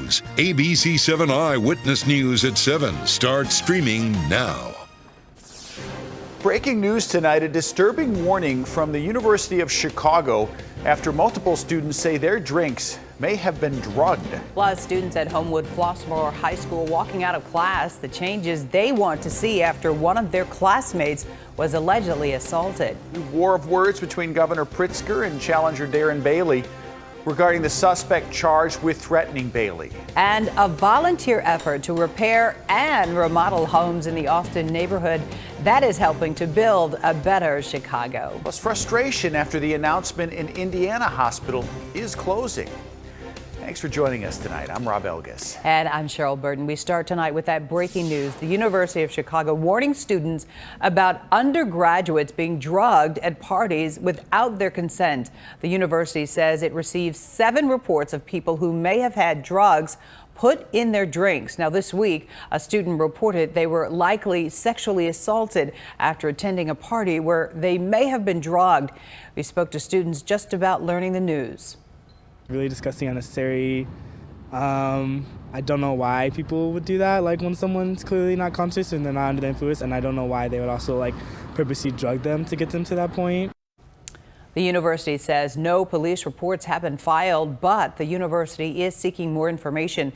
News. ABC 7 Eyewitness News at 7 starts streaming now. Breaking news tonight, a disturbing warning from the University of Chicago after multiple students say their drinks may have been drugged. Plus, students at Homewood Flossmoor High School walking out of class, the changes they want to see after one of their classmates was allegedly assaulted. War of words between Governor Pritzker and challenger Darren Bailey regarding the suspect charged with threatening Bailey. And a volunteer effort to repair and remodel homes in the Austin neighborhood that is helping to build a better Chicago. Plus, frustration after the announcement an Indiana hospital is closing. Thanks for joining us tonight. I'm Rob Elgas. And I'm Cheryl Burton. We start tonight with that breaking news. The University of Chicago warning students about undergraduates being drugged at parties without their consent. The university says it received 7 reports of people who may have had drugs put in their drinks. Now, this week, a student reported they were likely sexually assaulted after attending a party where they may have been drugged. We spoke to students just about learning the news. Really disgusting, unnecessary. I don't know why people would do that, like when someone's clearly not conscious and they're not under the influence, and I don't know why they would also like purposely drug them to get them to that point. The university says no police reports have been filed, but the university is seeking more information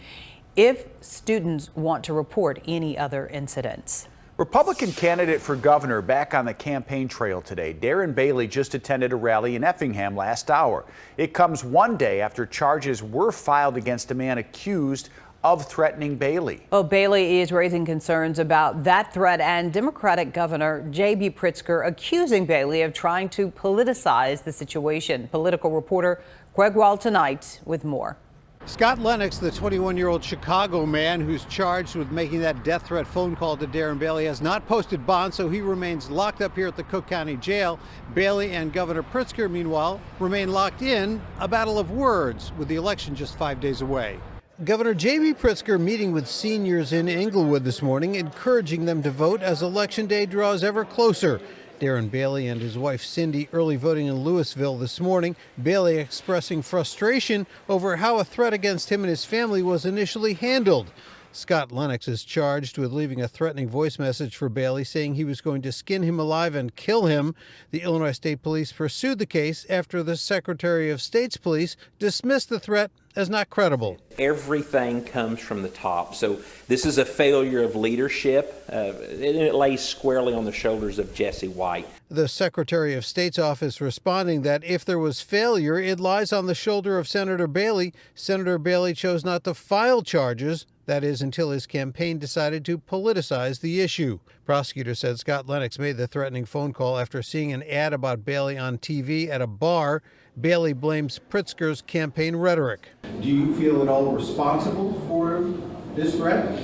if students want to report any other incidents. Republican candidate for governor back on the campaign trail today. Darren Bailey just attended a rally in Effingham last hour. It comes one day after charges were filed against a man accused of threatening Bailey. Well, Bailey is raising concerns about that threat and Democratic Governor J.B. Pritzker accusing Bailey of trying to politicize the situation. Political reporter Craig Wall tonight with more. Scott Lennox, the 21-year-old Chicago man who's charged with making that death threat phone call to Darren Bailey, has not posted bond, so he remains locked up here at the Cook County Jail. Bailey and Governor Pritzker, meanwhile, remain locked in, a battle of words, with the election just 5 days away. Governor J.B. Pritzker meeting with seniors in Englewood this morning, encouraging them to vote as Election Day draws ever closer. Darren Bailey and his wife Cindy early voting in Louisville this morning. Bailey expressing frustration over how a threat against him and his family was initially handled. Scott Lennox is charged with leaving a threatening voice message for Bailey saying he was going to skin him alive and kill him. The Illinois State Police pursued the case after the Secretary of State's police dismissed the threat as not credible. Everything comes from the top. So this is a failure of leadership, and it lays squarely on the shoulders of Jesse White. The Secretary of State's office responding that if there was failure, it lies on the shoulder of Senator Bailey. Senator Bailey chose not to file charges. That is, until his campaign decided to politicize the issue. Prosecutors said Scott Lennox made the threatening phone call after seeing an ad about Bailey on TV at a bar. Bailey blames Pritzker's campaign rhetoric. Do you feel at all responsible for this threat?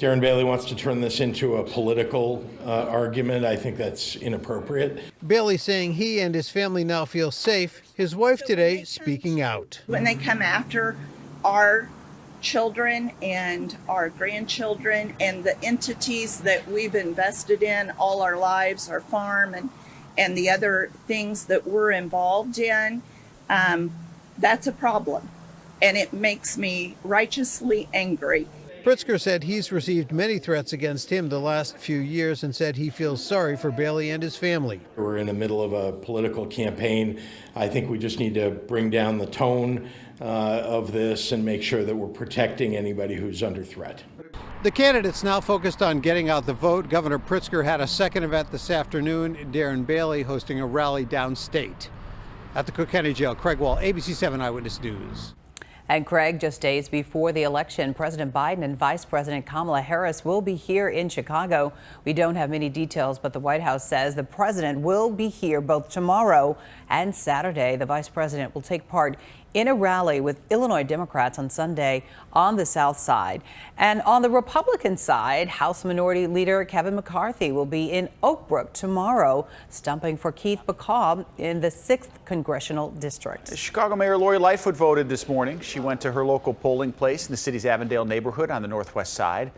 Darren Bailey wants to turn this into a political argument. I think that's inappropriate. Bailey saying he and his family now feel safe. His wife today speaking out. When they come after our children and our grandchildren and the entities that we've invested in all our lives, our farm and the other things that we're involved in, that's a problem. And it makes me righteously angry. Pritzker said he's received many threats against him the last few years and said he feels sorry for Bailey and his family. We're in the middle of a political campaign. I think we just need to bring down the tone of this and make sure that we're protecting anybody who's under threat. The candidates now focused on getting out the vote. Governor Pritzker had a second event this afternoon. Darren Bailey hosting a rally downstate. At the Cook County Jail, Craig Wall, ABC 7 Eyewitness News. And Craig, just days before the election, President Biden and Vice President Kamala Harris will be here in Chicago. We don't have many details, but the White House says the president will be here both tomorrow and Saturday. The vice president will take part in a rally with Illinois Democrats on Sunday on the South Side. And on the Republican side, House Minority Leader Kevin McCarthy will be in Oak Brook tomorrow, stumping for Keith McCabe in the 6th Congressional District. Chicago Mayor Lori Lightfoot voted this morning. She went to her local polling place in the city's Avondale neighborhood on the northwest side.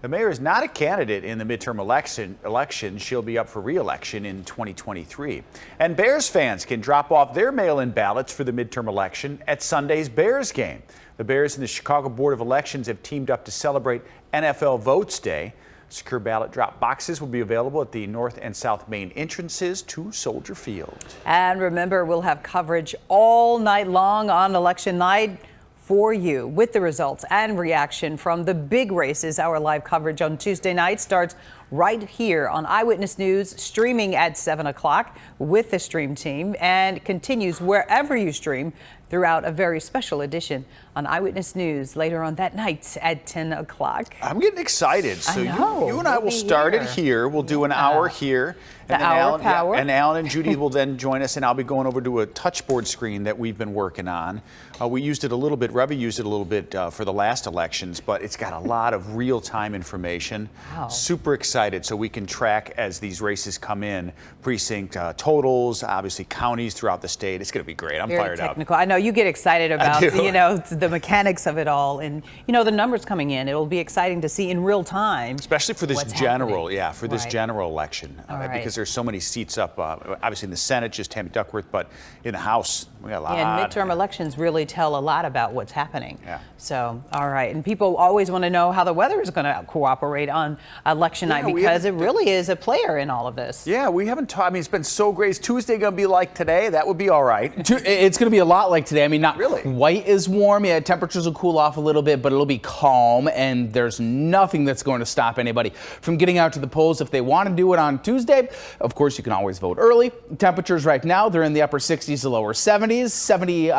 The mayor is not a candidate in the midterm election. She'll be up for re-election in 2023. And Bears fans can drop off their mail-in ballots for the midterm election at Sunday's Bears game. The Bears and the Chicago Board of Elections have teamed up to celebrate NFL Votes Day. Secure ballot drop boxes will be available at the north and south main entrances to Soldier Field. And remember, we'll have coverage all night long on election night for you with the results and reaction from the big races. Our live coverage on Tuesday night starts right here on Eyewitness News, streaming at 7 o'clock with the stream team, and continues wherever you stream throughout a very special edition on Eyewitness News later on that night at 10 o'clock. I'm getting excited. So you and I will start it here. We'll do an hour here. And then Alan and Judy will then join us, and I'll be going over to a touchboard screen that we've been working on. We used it a little bit, Revy used it a little bit for the last elections, but it's got a lot of real-time information. Wow. Super excited so we can track as these races come in, precinct totals, obviously counties throughout the state. It's going to be great. I'm fired up. I know you get excited about, the mechanics of it all, and, the numbers coming in. It'll be exciting to see in real time. Especially for this general, this general election, because there's so many seats up. Obviously in the Senate, just Tammy Duckworth, but in the House, we got a lot. Yeah, and midterm elections really tell a lot about what's happening. Yeah. So, all right. And people always want to know how the weather is going to cooperate on election night, because it really is a player in all of this. Yeah, we haven't talked. I mean, it's been so great. Is Tuesday going to be like today? That would be all right. It's going to be a lot like today. I mean, not really quite as warm. Yeah, temperatures will cool off a little bit, but it'll be calm, and there's nothing that's going to stop anybody from getting out to the polls if they want to do it on Tuesday. Of course, you can always vote early. Temperatures right now, they're in the upper 60s to lower 70s,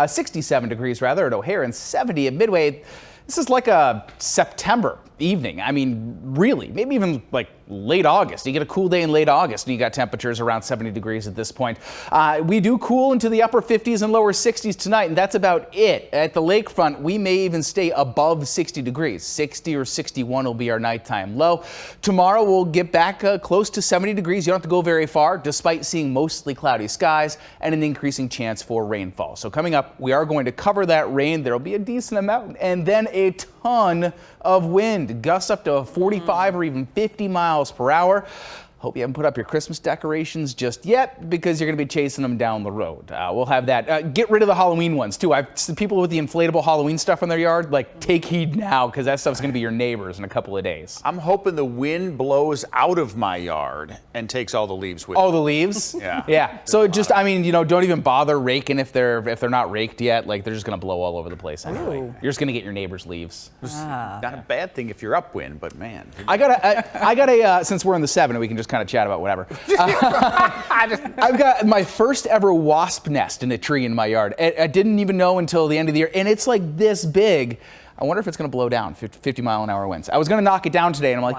67 degrees rather at O'Hare, and 70 at Midway. This is like a September evening. I mean, really, maybe even like late August. You get a cool day in late August and you got temperatures around 70 degrees at this point. We do cool into the upper 50s and lower 60s tonight, and that's about it. At the lakefront, we may even stay above 60 degrees. 60 or 61 will be our nighttime low. Tomorrow we'll get back close to 70 degrees. You don't have to go very far, despite seeing mostly cloudy skies and an increasing chance for rainfall. So coming up, we are going to cover that rain. There'll be a decent amount, and then a ton of wind, gusts up to 45 or even 50 miles per hour. Hope you haven't put up your Christmas decorations just yet, because you're going to be chasing them down the road. We'll have that. Get rid of the Halloween ones, too. I've seen people with the inflatable Halloween stuff in their yard. Like, take heed now, because that stuff's going to be your neighbors in a couple of days. I'm hoping the wind blows out of my yard and takes all the leaves with it. All the leaves? Yeah. Yeah. So just, I mean, don't even bother raking if they're not raked yet. Like, they're just going to blow all over the place anyway. Ooh. You're just going to get your neighbors' leves. Not a bad thing if you're upwind, but man. I got a since we're in the 7, we can just kind of chat about whatever. I've got my first ever wasp nest in a tree in my yard. I didn't even know until the end of the year, and it's like this big. I wonder if it's going to blow down 50 mile an hour winds. I was going to knock it down today, and I'm like,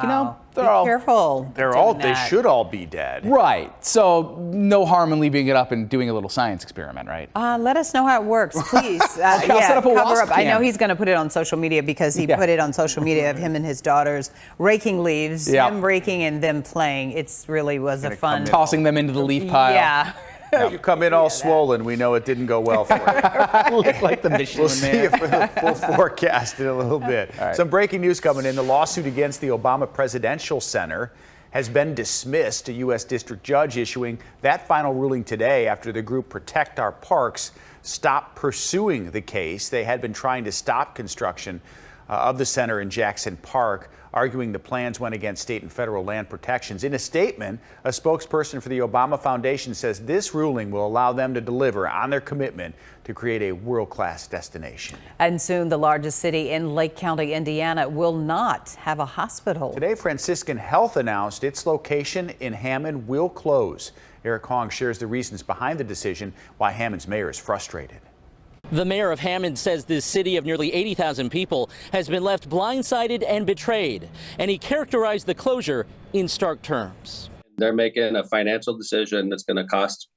they're all careful. They should all be dead. Right. So no harm in leaving it up and doing a little science experiment, right? Let us know how it works, please. I'll set up a wasp cam. I know he's going to put it on social media, because he put it on social media of him and his daughters raking leaves, them raking and them playing. It really was a fun. Tossing them into the leaf pile. Yeah. If you come in all swollen, we know it didn't go well for you. Look like the Michelin Man. See you for the full forecast in a little bit. Right. Some breaking news coming in. The lawsuit against the Obama Presidential Center has been dismissed. A U.S. district judge issuing that final ruling today after the group Protect Our Parks stopped pursuing the case. They had been trying to stop construction of the center in Jackson Park, arguing the plans went against state and federal land protections. In a statement, a spokesperson for the Obama Foundation says this ruling will allow them to deliver on their commitment to create a world-class destination. And soon, the largest city in Lake County, Indiana, will not have a hospital. Today, Franciscan Health announced its location in Hammond will close. Eric Hong shares the reasons behind the decision, why Hammond's mayor is frustrated. The mayor of Hammond says this city of nearly 80,000 people has been left blindsided and betrayed, and he characterized the closure in stark terms. They're making a financial decision that's going to cost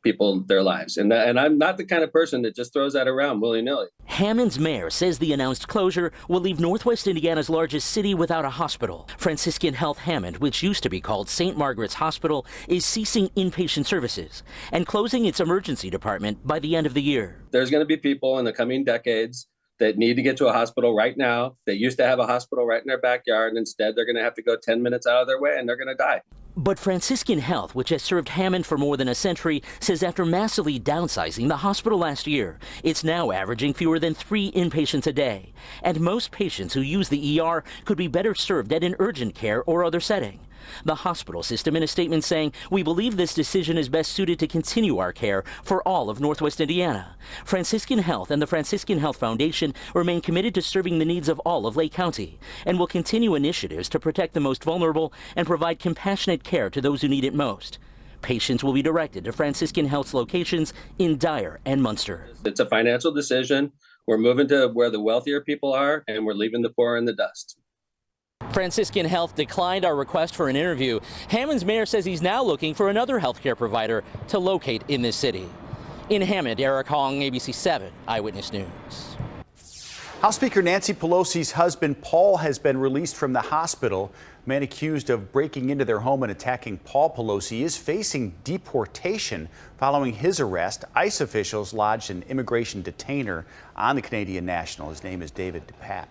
people their lives, and I'm not the kind of person that just throws that around willy-nilly. Hammond's mayor says the announced closure will leave Northwest Indiana's largest city without a hospital. Franciscan Health Hammond, which used to be called St. Margaret's Hospital, is ceasing inpatient services and closing its emergency department by the end of the year. There's going to be people in the coming decades that need to get to a hospital right now, that used to have a hospital right in their backyard, and instead they're going to have to go 10 minutes out of their way and they're going to die. But Franciscan Health, which has served Hammond for more than a century, says after massively downsizing the hospital last year, it's now averaging fewer than 3 inpatients a day. And most patients who use the ER could be better served at an urgent care or other setting. The hospital system in a statement saying, "We believe this decision is best suited to continue our care for all of Northwest Indiana. Franciscan Health and the Franciscan Health Foundation remain committed to serving the needs of all of Lake County and will continue initiatives to protect the most vulnerable and provide compassionate care to those who need it most." Patients will be directed to Franciscan Health's locations in Dyer and Munster. It's a financial decision. We're moving to where the wealthier people are, and we're leaving the poor in the dust. Franciscan Health declined our request for an interview. Hammond's mayor says he's now looking for another healthcare provider to locate in this city. In Hammond, Eric Hong, ABC 7 Eyewitness News. House Speaker Nancy Pelosi's husband Paul has been released from the hospital. The man accused of breaking into their home and attacking Paul Pelosi is facing deportation following his arrest. ICE officials lodged an immigration detainer on the Canadian national. His name is David DePatt.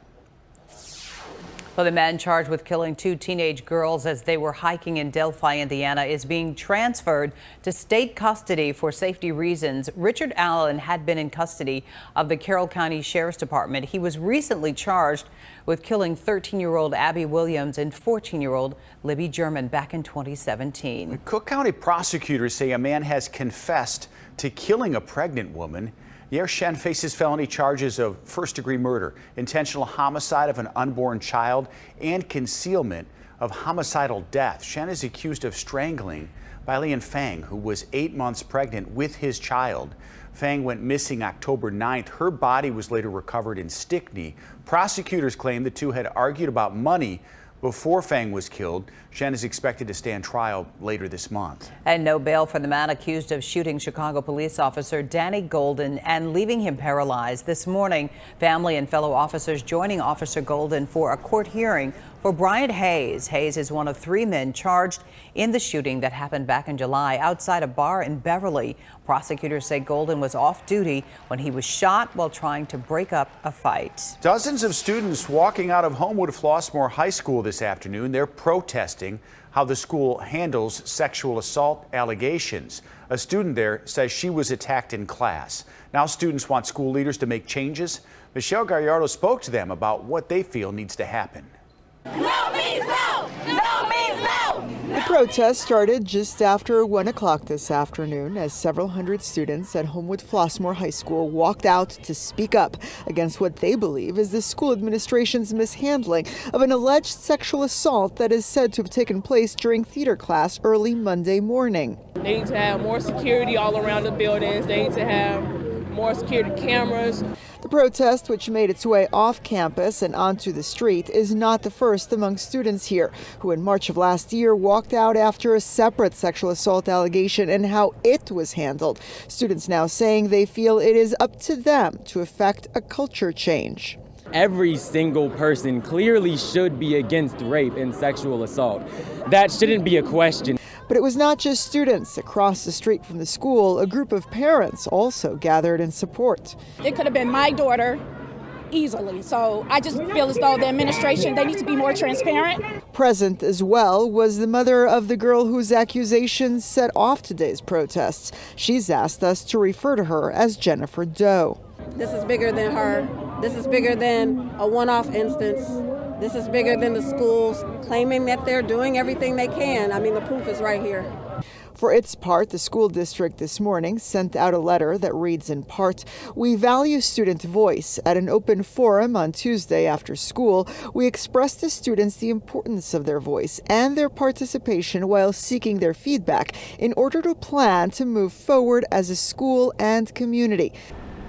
Well, the man charged with killing 2 teenage girls as they were hiking in Delphi, Indiana, is being transferred to state custody for safety reasons. Richard Allen had been in custody of the Carroll County Sheriff's Department. He was recently charged with killing 13-year-old Abby Williams and 14-year-old Libby German back in 2017. Cook County prosecutors say a man has confessed to killing a pregnant woman. Yair Shen faces felony charges of first-degree murder, intentional homicide of an unborn child, and concealment of homicidal death. Shen is accused of strangling Bailian Fang, who was 8 months pregnant with his child. Fang went missing October 9th. Her body was later recovered in Stickney. Prosecutors claim the two had argued about money before Fang was killed. Shen is expected to stand trial later this month. And no bail for the man accused of shooting Chicago police officer Danny Golden and leaving him paralyzed. This morning, family and fellow officers joining Officer Golden for a court hearing for Bryant Hayes. Hayes is one of 3 men charged in the shooting that happened back in July outside a bar in Beverly. Prosecutors say Golden was off duty when he was shot while trying to break up a fight. Dozens of students walking out of Homewood Flossmoor High School this afternoon. They're protesting how the school handles sexual assault allegations. A student there says she was attacked in class. Now students want school leaders to make changes. Michelle Gallardo spoke to them about what they feel needs to happen. No means no! No means no! The protest started just after 1 o'clock this afternoon as several hundred students at Homewood Flossmoor High School walked out to speak up against what they believe is the school administration's mishandling of an alleged sexual assault that is said to have taken place during theater class early Monday morning. They need to have more security all around the buildings. They need to have more security cameras. The protest, which made its way off campus and onto the street, is not the first among students here, who in March of last year walked out after a separate sexual assault allegation and how it was handled. Students now saying they feel it is up to them to effect a culture change. Every single person clearly should be against rape and sexual assault. That shouldn't be a question. But it was not just students. Across the street from the school, a group of parents also gathered in support. It could have been my daughter easily. So I just feel as though the administration, they need to be more transparent. Present as well was the mother of the girl whose accusations set off today's protests. She's asked us to refer to her as Jennifer Doe. This is bigger than her. This is bigger than a one-off instance. This is bigger than the schools claiming that they're doing everything they can. I mean, the proof is right here. For its part, the school district this morning sent out a letter that reads in part, "We value student voice. At an open forum on Tuesday after school, we expressed to students the importance of their voice and their participation while seeking their feedback in order to plan to move forward as a school and community."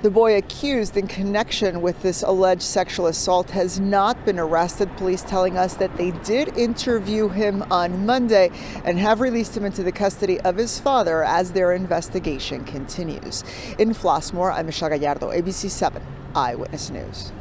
The boy accused in connection with this alleged sexual assault has not been arrested. Police telling us that they did interview him on Monday and have released him into the custody of his father as their investigation continues. In Flossmoor, I'm Michelle Gallardo, ABC 7 Eyewitness News.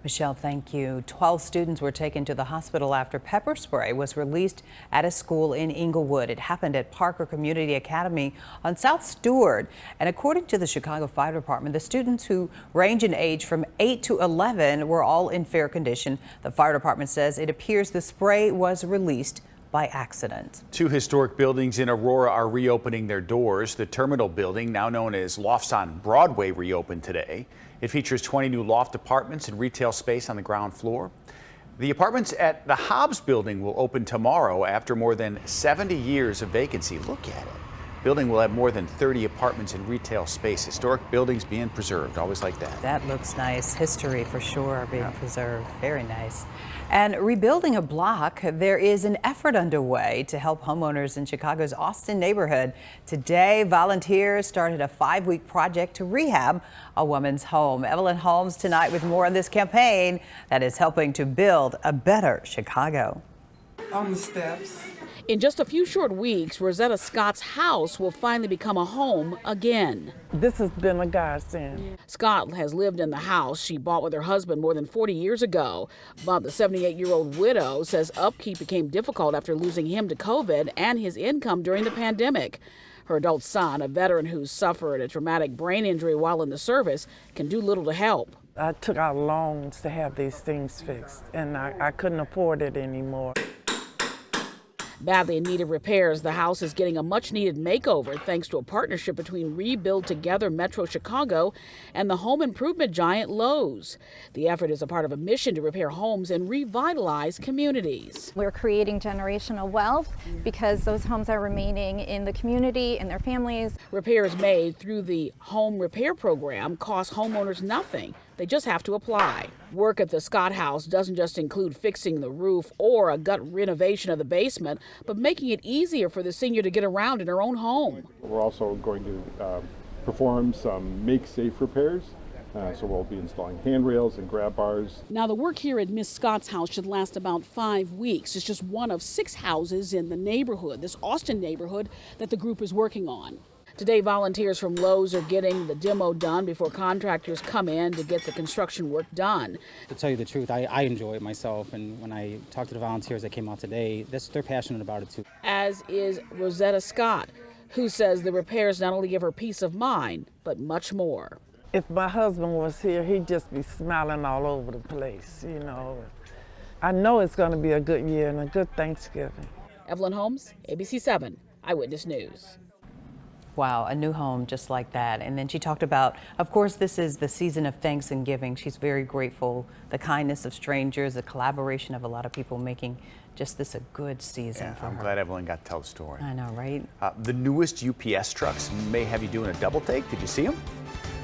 Michelle, thank you. 12 students were taken to the hospital after pepper spray was released at a school in Inglewood. It happened at Parker Community Academy on South Stewart. And according to the Chicago Fire Department, the students, who range in age from 8 to 11, were all in fair condition. The fire department says it appears the spray was released by accident. 2 historic buildings in Aurora are reopening their doors. The Terminal building, now known as Lofts on Broadway, reopened today. It features 20 new loft apartments and retail space on the ground floor. The apartments at the Hobbs building will open tomorrow after more than 70 years of vacancy. Look at it. The building will have more than 30 apartments and retail space. Historic buildings being preserved, always like that. That looks nice. History for sure being preserved. Very nice. And rebuilding a block, there is an effort underway to help homeowners in Chicago's Austin neighborhood. Today, volunteers started a 5-week project to rehab a woman's home. Evelyn Holmes tonight with more on this campaign that is helping to build a better Chicago. On the steps. In just a few short weeks, Rosetta Scott's house will finally become a home again. This has been a godsend. Scott has lived in the house she bought with her husband more than 40 years ago. But the 78-year-old widow says upkeep became difficult after losing him to COVID and his income during the pandemic. Her adult son, a veteran who suffered a traumatic brain injury while in the service, can do little to help. I took out loans to have these things fixed, and I couldn't afford it anymore. Badly in need of repairs, the house is getting a much-needed makeover thanks to a partnership between Rebuild Together Metro Chicago and the home improvement giant Lowe's. The effort is a part of a mission to repair homes and revitalize communities. We're creating generational wealth because those homes are remaining in the community and their families. Repairs made through the home repair program cost homeowners nothing. They just have to apply. Work at the Scott House doesn't just include fixing the roof or a gut renovation of the basement, but making it easier for the senior to get around in her own home. We're also going to perform some make-safe repairs. So we'll be installing handrails and grab bars. Now, the work here at Miss Scott's house should last about 5 weeks. It's just one of 6 houses in the neighborhood, this Austin neighborhood, that the group is working on. Today, volunteers from Lowe's are getting the demo done before contractors come in to get the construction work done. To tell you the truth, I enjoy it myself, and when I talk to the volunteers that came out today, they're passionate about it too. As is Rosetta Scott, who says the repairs not only give her peace of mind, but much more. If my husband was here, he'd just be smiling all over the place, you know. I know it's going to be a good year and a good Thanksgiving. Evelyn Holmes, ABC 7, Eyewitness News. Wow, a new home just like that. And then she talked about, of course, this is the season of Thanksgiving. She's very grateful, the kindness of strangers, the collaboration of a lot of people making just this a good season for her. I'm glad Evelyn got to tell the story. I know, right? The newest UPS trucks may have you doing a double take. Did you see them?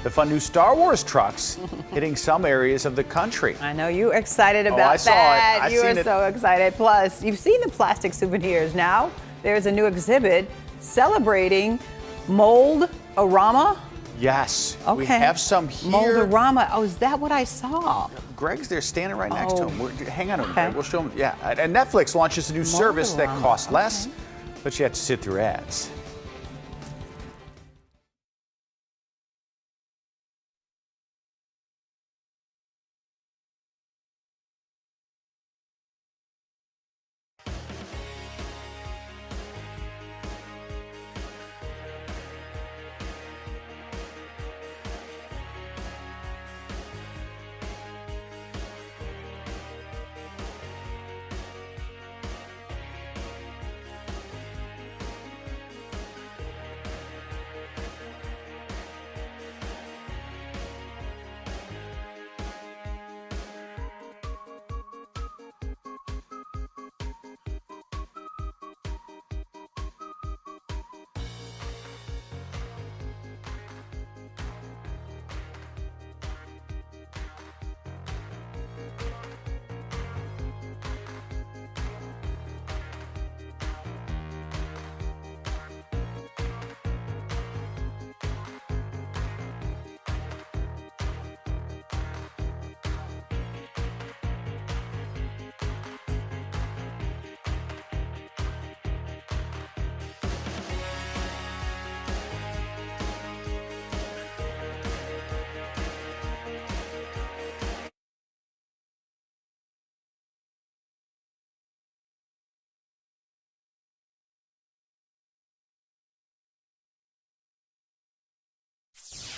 The fun new Star Wars trucks hitting some areas of the country. I know you're excited about I saw that. it. You are so excited. Plus, you've seen the plastic souvenirs. Now there's a new exhibit celebrating Mold-orama? Yes. Okay. We have some here. Mold-orama. Oh, is that what I saw? Greg's there standing right next to him. Hang on a minute, Greg. We'll show him. Yeah. And Netflix launches a new service that costs less, but you have to sit through ads.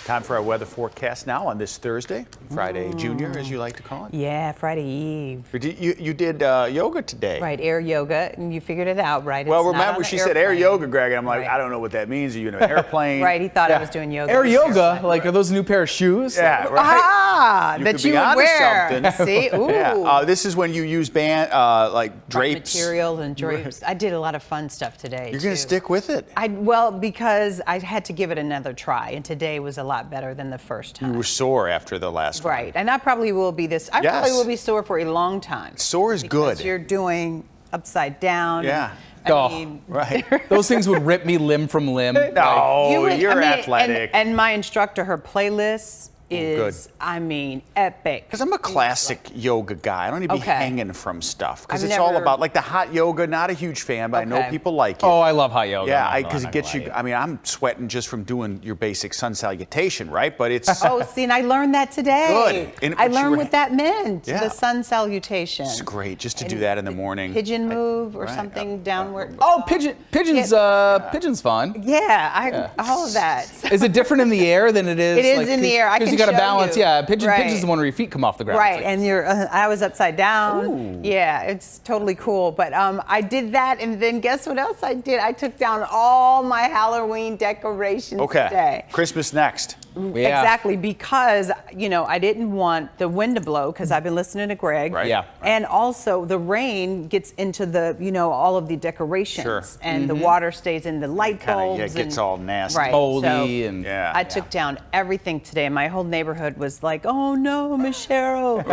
Time for our weather forecast now on this Thursday, Friday Junior, as you like to call it. Yeah, Friday Eve. You did yoga today. Right, air yoga, and you figured it out, right? Well, It's not remember on she the said air airplane. yoga, Greg, and I'm like, Right. I don't know what that means. Are you in an airplane? Right, he thought I was doing yoga. Air yoga, like, are those a new pair of shoes? Yeah, right. Ah, You that could you be would onto wear. something. See, ooh. Yeah. This is when you use like drapes. Materials and drapes. I did a lot of fun stuff today. You're going to stick with it. Well, because I had to give it another try, and today was a lot better than the first time. You were sore after the last one. Right, and I probably will be this. I probably will be sore for a long time. Sore is good. You're doing upside down. Yeah. I mean, right. Those things would rip me limb from limb. No, you're athletic. And my instructor, her playlist is, I mean, epic. Because I'm a classic yoga guy. I don't need to be Okay. hanging from stuff. Because I've it's all never- about, like the hot yoga, not a huge fan, but I know Okay. people like it. Oh, I love hot yoga. Yeah, I'm because not it gets gonna you, lie. I mean, I'm sweating just from doing your basic sun salutation, right? But it's Oh, see, and I learned that today. Good. And I what you learned were- what that meant, Yeah. the sun salutation. it's great just to do that in the morning. Pigeon move or Right. something downward. Oh, pigeon's fun. Yeah, all of that. Is it different in the air than it is? It is in the air. I Because can you got to show balance. you. Yeah, Right. pigeon's the one where your feet come off the ground. Right, It's like- and you're. I was upside down. Yeah, it's totally cool. But I did that, and then guess what else I did? I took down all my Halloween decorations Okay. today. Christmas next. Yeah. Exactly, because I didn't want the wind to blow because I've been listening to Greg. Right. Yeah. And also the rain gets into the all of the decorations, Sure. and the water stays in the light Kinda, bulbs. yeah, it gets and, all nasty. Right. Moldy so and Yeah. I took down everything today. My whole neighborhood was like, "Oh no, Miss Cheryl,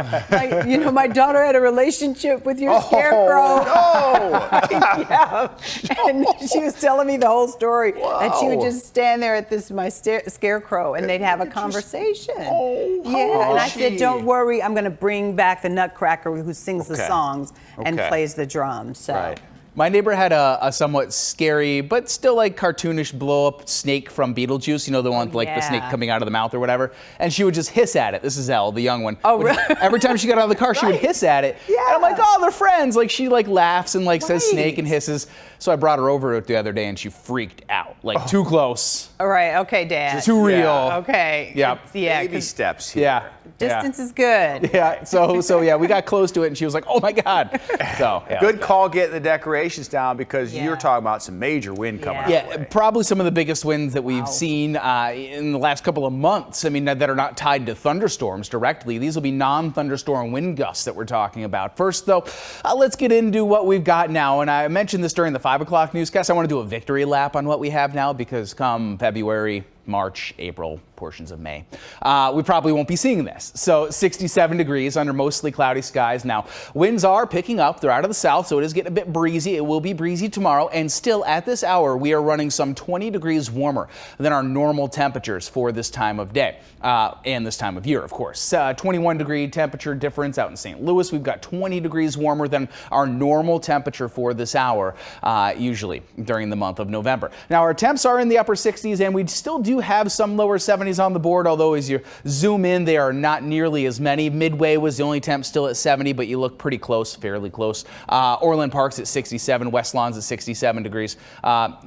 my daughter had a relationship with your scarecrow." Yeah. And she was telling me the whole story that she would just stand there at my scarecrow and they'd have a conversation. Yeah, and I said, "Don't worry, I'm going to bring back the Nutcracker who sings the Okay. songs and Okay. plays the drums." So. Right. My neighbor had a somewhat scary, but still like cartoonish blow-up snake from Beetlejuice. You know, the one with, like the snake yeah. coming out of the mouth or whatever. And she would just hiss at it. This is Elle, the young one. Oh, really? Every time she got out of the car, she would hiss at it. Yeah. And I'm like, oh, they're friends. Like she like laughs and like says Right. snake and hisses. So I brought her over the other day and she freaked out. Like too close, All right, okay, Dad. too real. Yeah. Okay. Yeah. It's- yeah. Baby 'Cause steps here. Yeah. distance is good. Yeah. So yeah, we got close to it and she was like, oh my God. So yeah. Good call getting the decorations down because Yeah. you're talking about some major wind coming our Yeah, way. probably some of the biggest winds that we've seen in the last couple of months. I mean, that are not tied to thunderstorms directly. These will be non-thunderstorm wind gusts that we're talking about. First, though, let's get into what we've got now. And I mentioned this during the 5 o'clock newscast. I want to do a victory lap on what we have now because come February, March, April, portions of May, we probably won't be seeing this. So 67 degrees under mostly cloudy skies. Now, winds are picking up. They're out of the south, so it is getting a bit breezy. It will be breezy tomorrow. And still at this hour, we are running some 20 degrees warmer than our normal temperatures for this time of day and this time of year, of course. 21 degree temperature difference out in St. Louis. We've got 20 degrees warmer than our normal temperature for this hour, usually during the month of November. Now, our temps are in the upper 60s, and we still do have some lower 70s on the board, although as you zoom in, they are not nearly as many. Midway was the only temp still at 70, but you look pretty close, fairly close. Orland Park's at 67, West Lawn's at 67 degrees,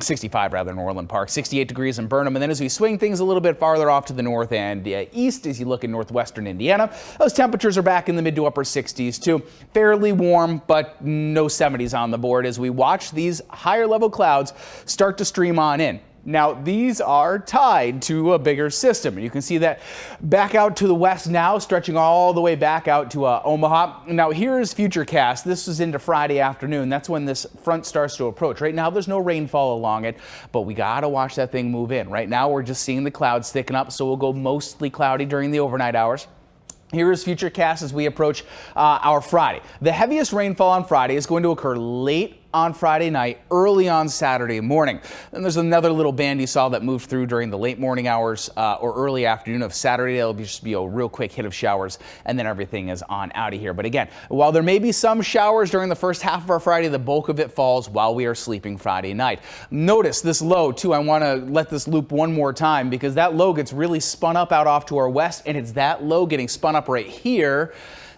65 rather in Orland Park, 68 degrees in Burnham. And then as we swing things a little bit farther off to the north and east, as you look in northwestern Indiana, those temperatures are back in the mid to upper 60s too. Fairly warm, but no 70s on the board as we watch these higher level clouds start to stream on in. Now, these are tied to a bigger system. You can see that back out to the west now, stretching all the way back out to Omaha. Now, here's Futurecast. This is into Friday afternoon. That's when this front starts to approach. Right now, there's no rainfall along it, but we got to watch that thing move in. Right now, we're just seeing the clouds thicken up, so we'll go mostly cloudy during the overnight hours. Here is Futurecast as we approach our Friday. The heaviest rainfall on Friday is going to occur late on Friday night, early on Saturday morning. Then there's another little band you saw that moved through during the late morning hours or early afternoon of Saturday. That'll just be a real quick hit of showers, and then everything is on out of here. But again, while there may be some showers during the first half of our Friday, the bulk of it falls while we are sleeping Friday night. Notice this low too. I want to let this loop one more time because that low gets really spun up out off to our west, and it's that low getting spun up right here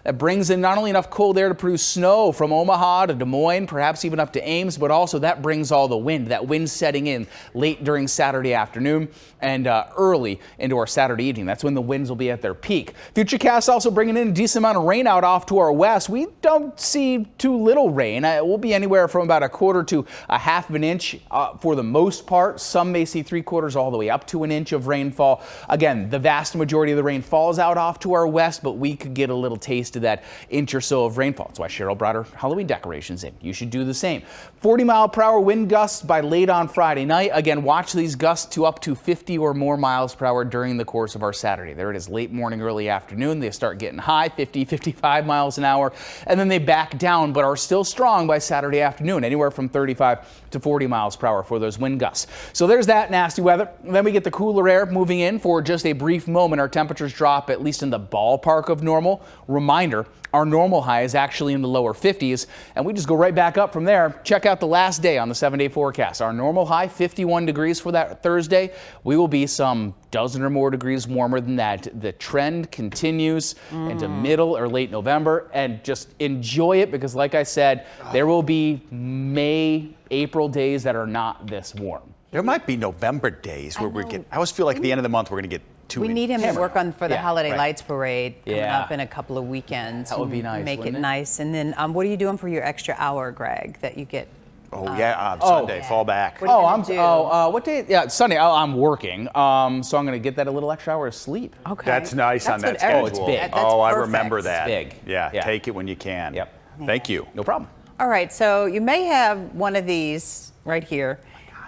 that brings in not only enough cold air to produce snow from Omaha to Des Moines, perhaps even up to Ames, but also that brings all the wind. That wind setting in late during Saturday afternoon and early into our Saturday evening. That's when the winds will be at their peak. Futurecast also bringing in a decent amount of rain out off to our west. We don't see too little rain. It will be anywhere from about 1/4 to 1/2 of an inch for the most part. Some may see 3/4 all the way up to an inch of rainfall. Again, the vast majority of the rain falls out off to our west, but we could get a little taste of that inch or so of rainfall. That's why Cheryl brought her Halloween decorations in. You should do the same. 40-mile-per-hour wind gusts by late on Friday night. Again, watch these gusts to up to 50 or more miles per hour during the course of our Saturday. There it is, late morning, early afternoon. They start getting high, 50, 55 miles an hour, and then they back down, but are still strong by Saturday afternoon, anywhere from 35 to 40 miles per hour for those wind gusts. So there's that nasty weather. Then we get the cooler air moving in for just a brief moment. Our temperatures drop at least in the ballpark of normal. Reminder, our normal high is actually in the lower 50s, and we just go right back up from there. Check out the last day on the 7-day forecast. Our normal high, 51 degrees for that Thursday. We will be some dozen or more degrees warmer than that. The trend continues into middle or late November, and just enjoy it because, like I said, there will be May, April days that are not this warm. There might be November days where I always feel like at the end of the month we're going to get We need him to work on for the Holiday Lights Parade coming Yeah. up in a couple of weekends. That would be nice, Make it wouldn't it? nice. And then what are you doing for your extra hour, Greg, that you get? Sunday, fall back. What are you gonna do? What day? Yeah, Sunday. I'm working, so I'm going to get that a little extra hour of sleep. Okay. That's nice on that what schedule. Oh, it's big. I remember that. It's big. Yeah, Yeah. take it when you can. Yep. Thank you. No problem. All right, so you may have one of these right here.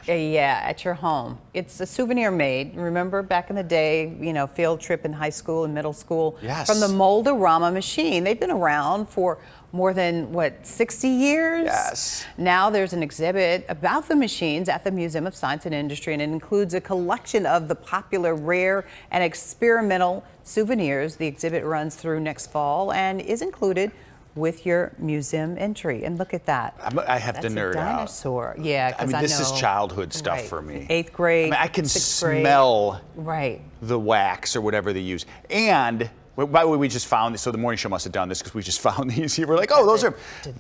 Yeah, at your home. It's a souvenir made. Remember back in the day, field trip in high school and middle school? Yes. From the Mold-A-Rama machine. They've been around for more than, 60 years? Yes. Now there's an exhibit about the machines at the Museum of Science and Industry, and it includes a collection of the popular rare and experimental souvenirs. The exhibit runs through next fall and is included with your museum entry. And look at that. I have to nerd That's a dinosaur. Yeah, because I know. this is childhood stuff Right. for me. 8th grade. I can 6th grade. smell Right. the wax or whatever they use. And by the way, we just found this, so the morning show must have done this because we just found these here. We're like, oh, those are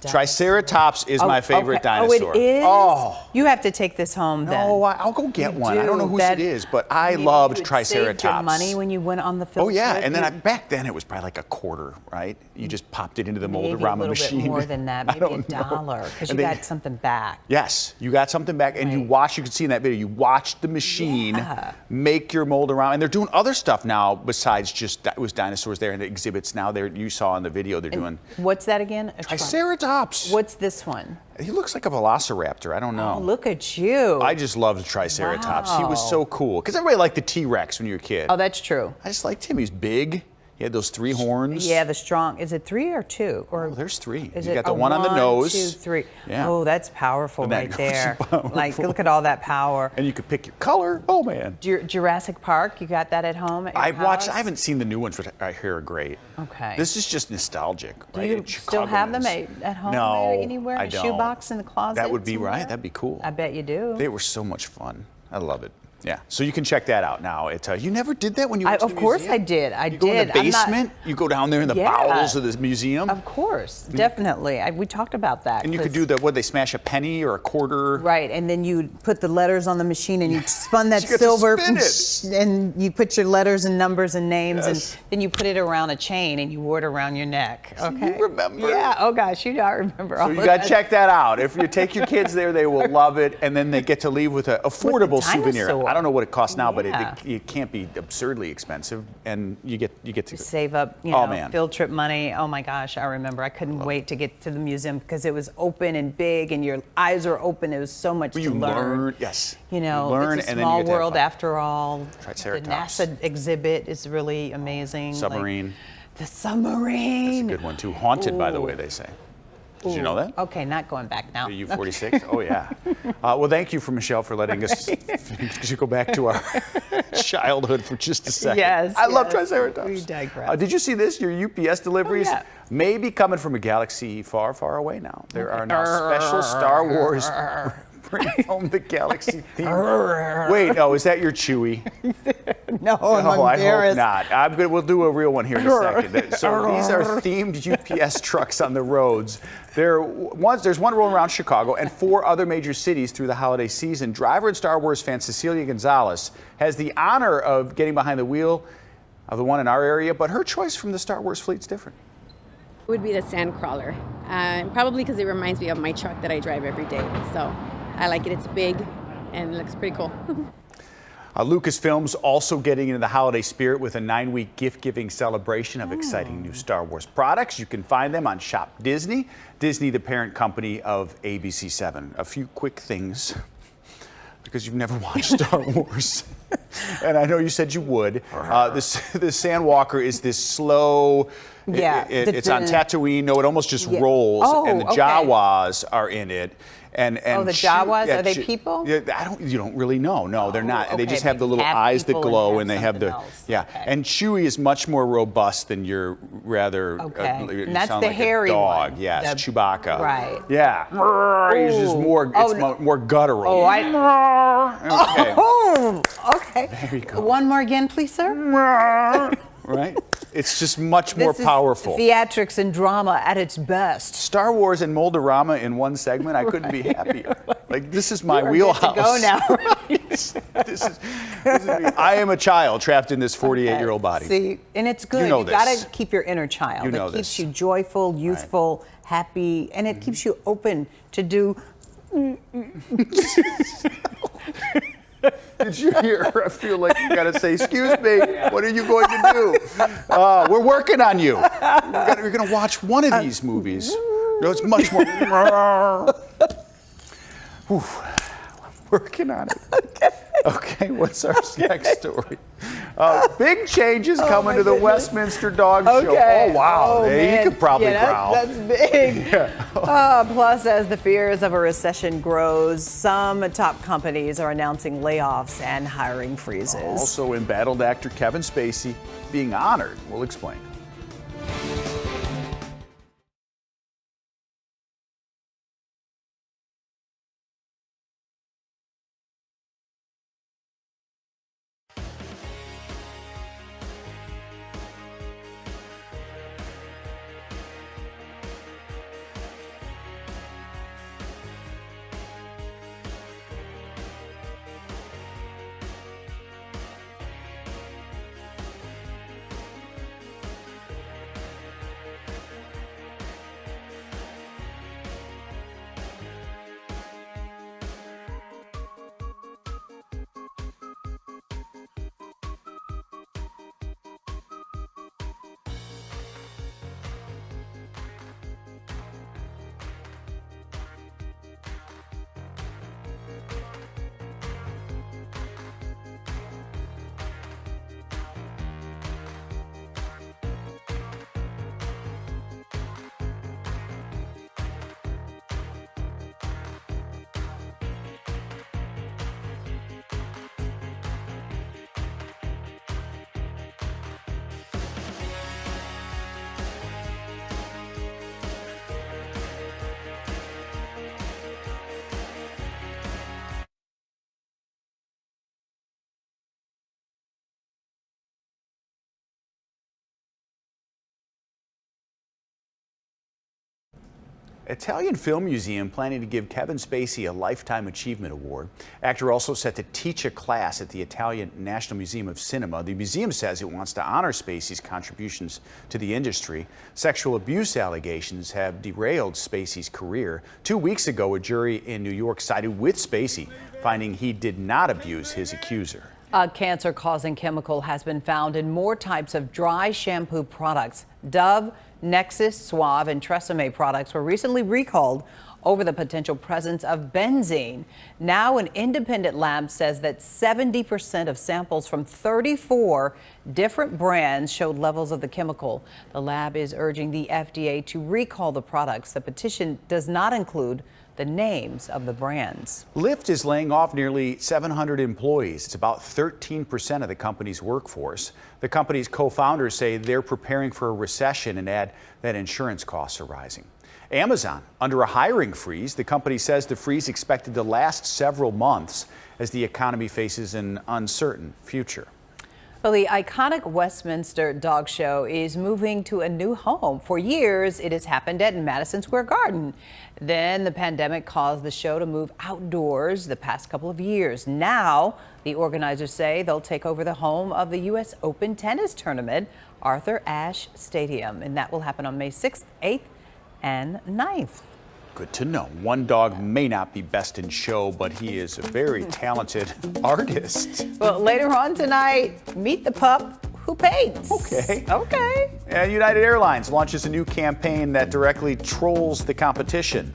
Triceratops is my favorite dinosaur. Oh, it is? Oh. You have to take this home then. No, I'll go get You one. I don't know do. whose it is, but I loved You had Triceratops. saved your money when you went on the field Oh yeah, trip? and then back then it was probably like $0.25, right? You just popped it into the Mold-A-Rama machine. Maybe a little bit more than that, maybe $1, because you got something back. Yes, you got something back, and you could see in that video, you watched the machine make your Mold-A-Rama, and they're doing other stuff now besides just, it was dinosaurs there and the exhibits now there, you saw in the video, they're doing. What's that again? A Triceratops. What's this one? He looks like a velociraptor, I don't know. Oh, look at you. I just loved Triceratops. He was Wow. so cool, because everybody liked the T-Rex when you were a kid. Oh, that's true. I just liked him, he's big. He had those 3 horns. Yeah, the strong. Is it 3 or 2? Or there's 3. Is You it got the one on the 1, nose. 2, 3? Yeah. Oh, that's powerful And that right nose there. is powerful. Like, look at all that power. And you could pick your color. Oh man. Jurassic Park. You got that at home? At your I house? haven't seen the new ones, but I hear are great. Okay. This is just nostalgic, Do right? you It's still have them Chicago-ness. at home? No, or anywhere? I In a don't. shoebox in the closet? That would be somewhere? right. That'd be cool. I bet you do. They were so much fun. I love it. Yeah. So you can check that out now. You never did that when you went to the Of course museum? I did. You go in the basement. You go down there in the bowels of this museum. Of course, definitely. We talked about that. And you could do they smash a penny or a quarter. Right, and then you put the letters on the machine and you spun that You get to silver spin it. and you put your letters and numbers and names Yes. and then you put it around a chain and you wore it around your neck. Okay. You remember. Yeah, oh gosh, you don't remember all So you of got to that. check that out. If you take your kids there, they will love it, and then they get to leave with an affordable souvenir. dinosaur. I don't know what it costs now, but Yeah. it can't be absurdly expensive, and you get to Save up, Oh, man. field trip money. Oh my gosh, I remember. I couldn't wait to get to the museum because it was open and big and your eyes were open. It was so much to learn. Yes. You know, learn, it's a and then small you get to have world fun. after all. The Triceratops. NASA exhibit is really amazing. Submarine. The submarine. That's a good one too. Haunted, by the way, they say. Did you know that? Okay, not going back now. The U-46? Oh, yeah. Well, thank you, Michelle, for letting us go back to our childhood for just a second. Yes, I love yes. Triceratops. We digress. Did you see this? Your UPS deliveries yeah. may be coming from a galaxy far, far away now. There are now special Star Wars Bring Home the Galaxy theme. Wait, no, is that your Chewie? No, I'm I hope embarrassed. not. We'll do a real one here in a second. So these are themed UPS trucks on the roads. There's one rolling around Chicago and 4 other major cities through the holiday season. Driver and Star Wars fan Cecilia Gonzalez has the honor of getting behind the wheel of the one in our area, but her choice from the Star Wars fleet's different. It would be the Sandcrawler, probably because it reminds me of my truck that I drive every day. So I like it. It's big and it looks pretty cool. Lucasfilm's also getting into the holiday spirit with a 9-week gift-giving celebration of exciting new Star Wars products. You can find them on Shop Disney. Disney, the parent company of ABC7. A few quick things, because you've never watched Star Wars. And I know you said you would. The Sandwalker is this slow... it's on Tatooine. No, it almost just rolls, and the Jawas are in it. And the Jawas, are they people? You don't really know. No, they're not. They just have the little eyes that glow, and they have the And Chewie is much more robust than your rather. And that's the like hairy a dog. one. Yes, Chewbacca. Right. Yeah. He's just more. It's more guttural. Okay. There you go. One more again, please, sir. Right? It's just much more powerful. Theatrics and drama at its best. Star Wars and Moldorama in one segment, I couldn't be happier. Like, this is my wheelhouse. Good to go now. This is I am a child trapped in this 48-year-old body. See, and it's good. You got to keep your inner child. It keeps you joyful, youthful, happy, and it keeps you open to do. Did you hear her? I feel like you got to say, excuse me, what are you going to do? We're working on you. You're going to watch one of these movies. No, it's much more. Whew. I'm working on it. Okay, what's our next story? Big changes coming to the Westminster Dog Show. Oh, wow. You could probably growl. That's big. Plus, as the fears of a recession grows, some top companies are announcing layoffs and hiring freezes. Also, embattled actor Kevin Spacey being honored. We'll explain. Italian Film Museum planning to give Kevin Spacey a Lifetime Achievement Award. Actor also set to teach a class at the Italian National Museum of Cinema. The museum says it wants to honor Spacey's contributions to the industry. Sexual abuse allegations have derailed Spacey's career. 2 weeks ago, a jury in New York sided with Spacey, finding he did not abuse his accuser. A cancer-causing chemical has been found in more types of dry shampoo products. Dove, Nexus, Suave, and Tresemme products were recently recalled over the potential presence of benzene. Now, an independent lab says that 70% of samples from 34 different brands showed levels of the chemical. The lab is urging the FDA to recall the products. The petition does not include the names of the brands. Lyft is laying off nearly 700 employees. It's about 13% of the company's workforce. The company's co-founders say they're preparing for a recession and add that insurance costs are rising. Amazon under a hiring freeze. The company says the freeze expected to last several months as the economy faces an uncertain future. Well, the iconic Westminster Dog Show is moving to a new home. For years, it has happened at Madison Square Garden. Then the pandemic caused the show to move outdoors the past couple of years. Now, the organizers say they'll take over the home of the U.S. Open tennis tournament, Arthur Ashe Stadium, and that will happen on May 6th, 8th, and 9th. Good to know. One dog may not be best in show, but he is a very talented artist. Well, later on tonight, meet the pup who paints. Okay. And United Airlines launches a new campaign that directly trolls the competition.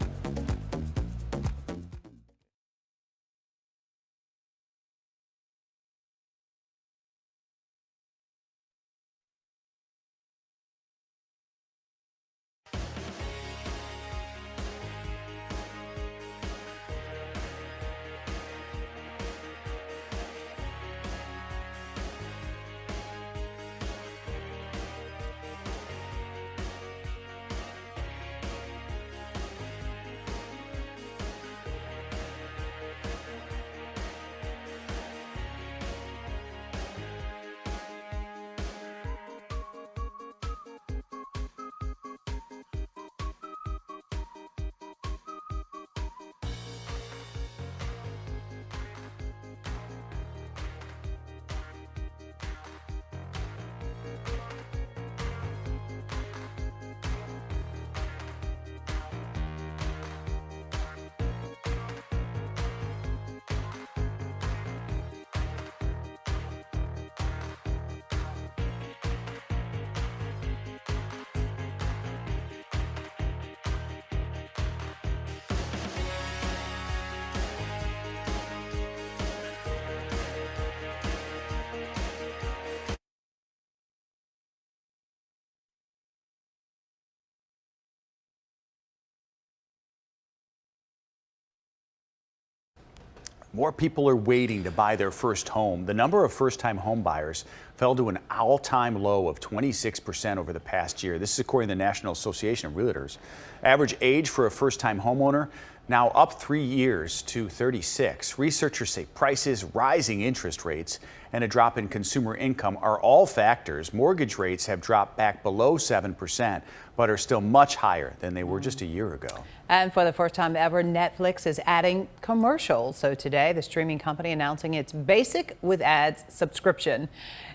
More people are waiting to buy their first home. The number of first-time home buyers fell to an all-time low of 26% over the past year. This is according to the National Association of Realtors. Average age for a first-time homeowner now up 3 years to 36. Researchers say prices, rising interest rates, and a drop in consumer income are all factors. Mortgage rates have dropped back below 7%, but are still much higher than they were just a year ago. And for the first time ever, Netflix is adding commercials. So today, the streaming company announcing its basic with ads subscription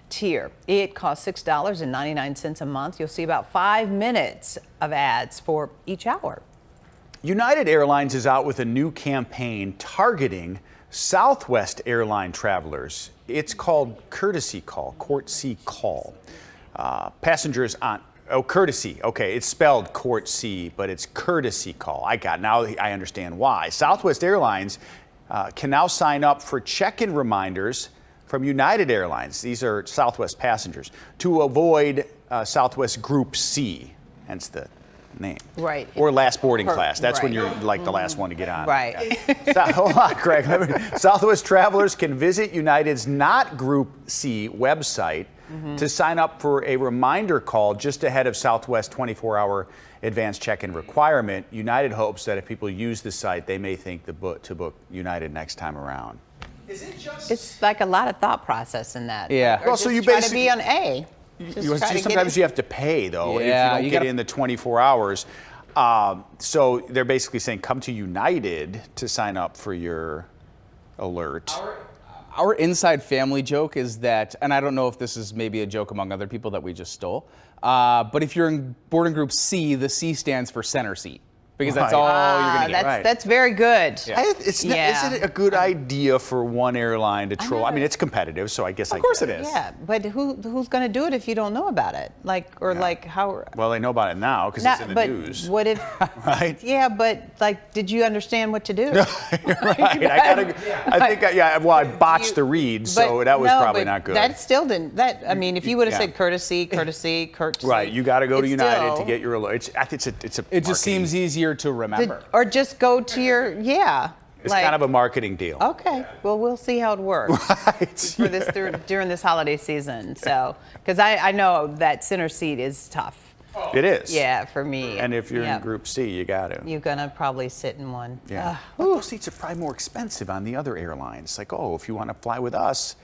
tier. It costs $6.99 a month. You'll see about 5 minutes of ads for each hour. United Airlines is out with a new campaign targeting Southwest airline travelers. It's called Courtesy Call, Courtesy Call. Passengers on courtesy. Okay, it's spelled Court C, but it's Courtesy Call. Now I understand why. Southwest Airlines can now sign up for check-in reminders from United Airlines. These are Southwest passengers to avoid Southwest Group C, hence the name. Right. Or last boarding class. That's when you're like the last one to get on. Right. Hold on, Craig. Southwest travelers can visit United's Not Group C website to sign up for a reminder call just ahead of Southwest 24-hour advanced check-in requirement. United hopes that if people use the site, they may think to book United next time around. Is it just? It's like a lot of thought process in that. Yeah. Well, so you basically try to be on A. Sometimes you have to pay, though, yeah, if you don't get in the 24 hours. So they're basically saying come to United to sign up for your alert. Our inside family joke is that, and I don't know if this is maybe a joke among other people that we just stole, but if you're in boarding group C, the C stands for center seat. Because that's all you're going to get. That's very good. Yeah. Isn't it a good idea for one airline to troll? I mean, it's competitive, so I guess Of course it is. Yeah, but who's going to do it if you don't know about it? How? Well, they know about it now because it's in the news. What if? Right? Yeah, but did you understand what to do? You're right. I botched the read, so that was probably not good. That still didn't. I mean, if you would have said courtesy. Right. You got to go to United to get your alert. It just seems easier to remember. Or just go to your, It's kind of a marketing deal. Okay, well, we'll see how it works for this during this holiday season. So, because I know that center seat is tough. It is. Yeah, for me. And if you're in Group C, you got to. You're gonna probably sit in one. Yeah. Those seats are probably more expensive on the other airlines. Like, if you want to fly with us,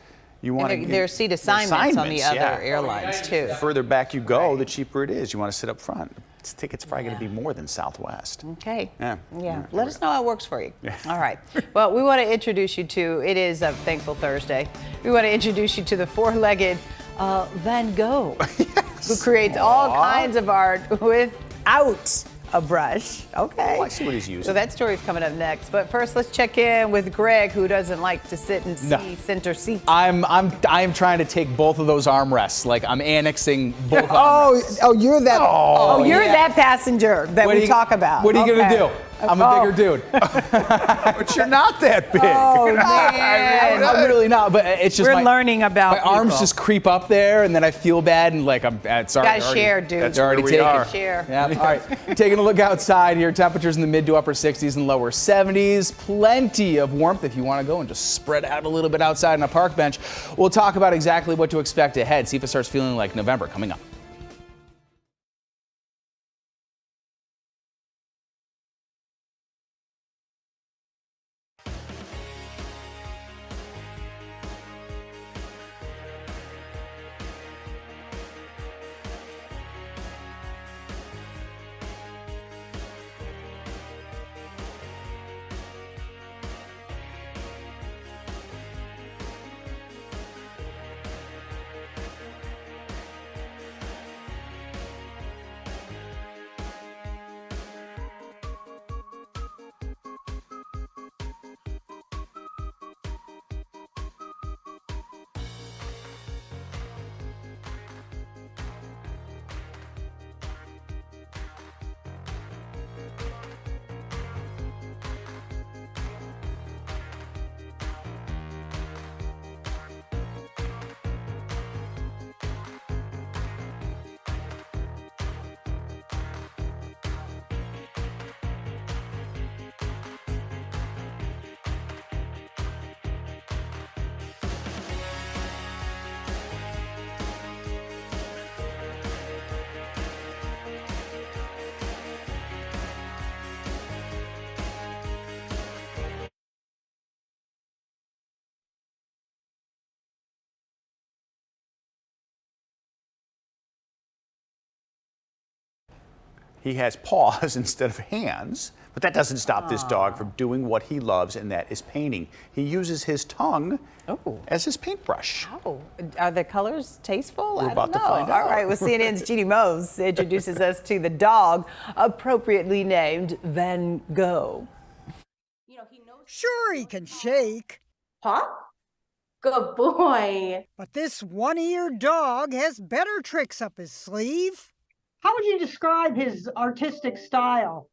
You want And there's seat assignments on the other airlines, too. The further back you go, the cheaper it is. You want to sit up front. This ticket's probably going to be more than Southwest. Okay. Yeah. Let us know how it works for you. All right. Well, we want to introduce you to, it is a Thankful Thursday. We want to introduce you to the four-legged Van Gogh, who creates all kinds of art without a brush. Okay. Oh, I see what he's using. So that story's coming up next. But first, let's check in with Greg, who doesn't like to sit and see center seat. I'm trying to take both of those armrests. Like I'm annexing both armrests. You're that. You're that passenger that we talk about. What are you gonna do? I'm a bigger dude. But you're not that big. Oh, man. I'm really not, but it's just We're learning about my arms people. just creep up there, and then I feel bad, and like it's already. Gotta share, dude. That's already taken. Share. Yeah. All right. Taking a look outside here. Temperatures in the mid to upper 60s and lower 70s. Plenty of warmth if you want to go and just spread out a little bit outside on a park bench. We'll talk about exactly what to expect ahead. See if it starts feeling like November coming up. He has paws instead of hands, but that doesn't stop this dog from doing what he loves, and that is painting. He uses his tongue as his paintbrush. Oh, are the colors tasteful? We're I about don't to know. find out. All right, well, CNN's Jeannie Mose introduces us to the dog appropriately named Van Gogh. Sure, he can shake. Huh? Good boy. But this one-eared dog has better tricks up his sleeve. How would you describe his artistic style?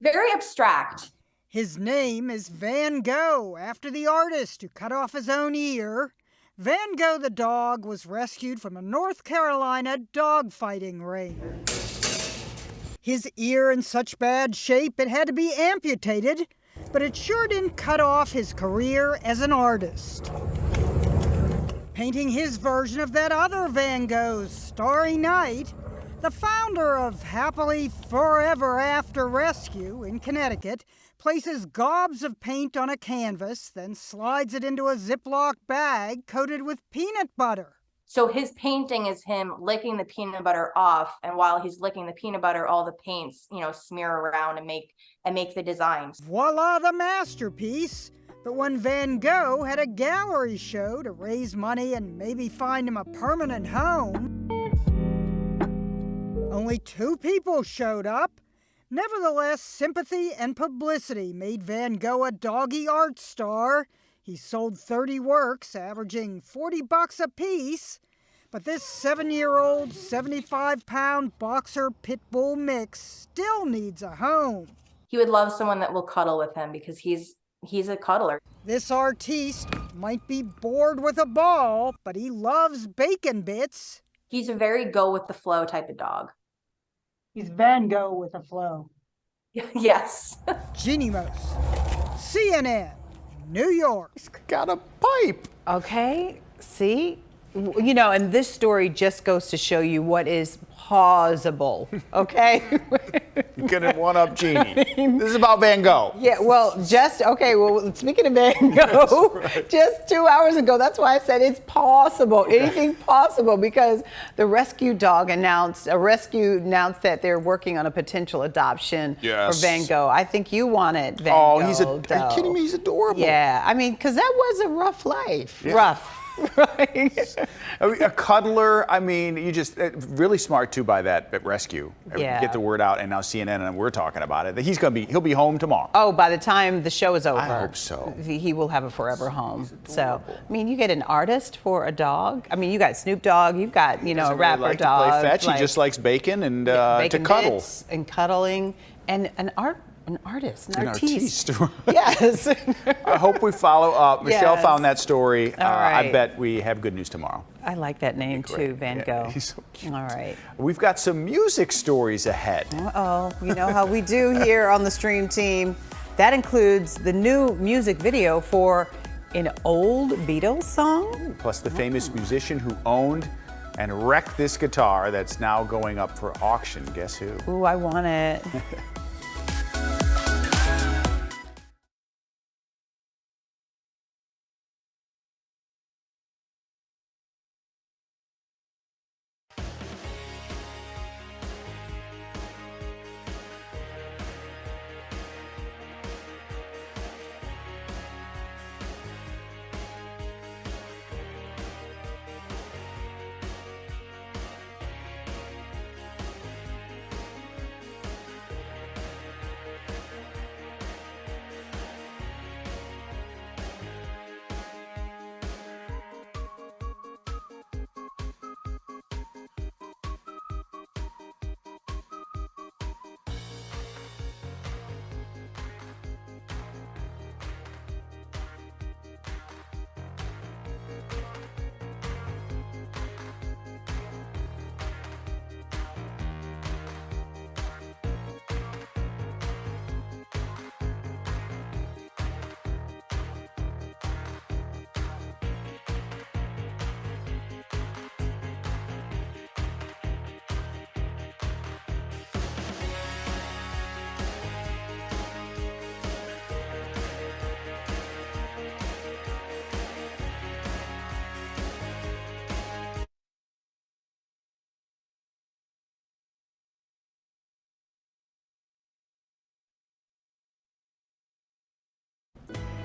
Very abstract. His name is Van Gogh, after the artist who cut off his own ear. Van Gogh the dog was rescued from a North Carolina dog-fighting ring. His ear in such bad shape it had to be amputated, but it sure didn't cut off his career as an artist. Painting his version of that other Van Gogh's Starry Night, the founder of Happily Forever After Rescue in Connecticut places gobs of paint on a canvas, then slides it into a Ziploc bag coated with peanut butter. So his painting is him licking the peanut butter off, and while he's licking the peanut butter, all the paints, smear around and make the designs. Voila, the masterpiece! But when Van Gogh had a gallery show to raise money and maybe find him a permanent home, only 2 people showed up. Nevertheless, sympathy and publicity made Van Gogh a doggy art star. He sold 30 works, averaging $40 a piece. But this 7-year-old, 75-pound boxer pit bull mix still needs a home. He would love someone that will cuddle with him because he's a cuddler. This artiste might be bored with a ball, but he loves bacon bits. He's a very go with the flow type of dog. He's Van Gogh with a flow. Yes. Jeannie Mose, CNN, New York. He's got a pipe. Okay, see? You know, and this story just goes to show you what is plausible, okay? You couldn't one-up Jeannie. This is about Van Gogh. Yeah, well, speaking of Van Gogh, just 2 hours ago, that's why I said it's possible. Anything's possible, because the rescue announced that they're working on a potential adoption for Van Gogh. I think you wanted Van Gogh. Are you kidding me? He's adorable. Yeah, I mean, because that was a rough life. Yeah. Rough. Right. A cuddler. I mean, you just really smart too by that rescue. Yeah. Get the word out, and now CNN and we're talking about it. He'll be home tomorrow. Oh, by the time the show is over, I hope so. He will have a forever home. So, I mean, you get an artist for a dog. I mean, you got Snoop Dogg. You've got a rapper like dog. To play fetch. He just likes bacon and to cuddle bits and cuddling and an artist. Yes. I hope we follow up. Michelle Yes. found that story. All right. I bet we have good news tomorrow. I like that name too, Van Gogh. He's so cute. All right. We've got some music stories ahead. Uh-oh. You know how we do here on the Stream Team. That includes the new music video for an old Beatles song. Plus the famous musician who owned and wrecked this guitar that's now going up for auction. Guess who? Ooh, I want it.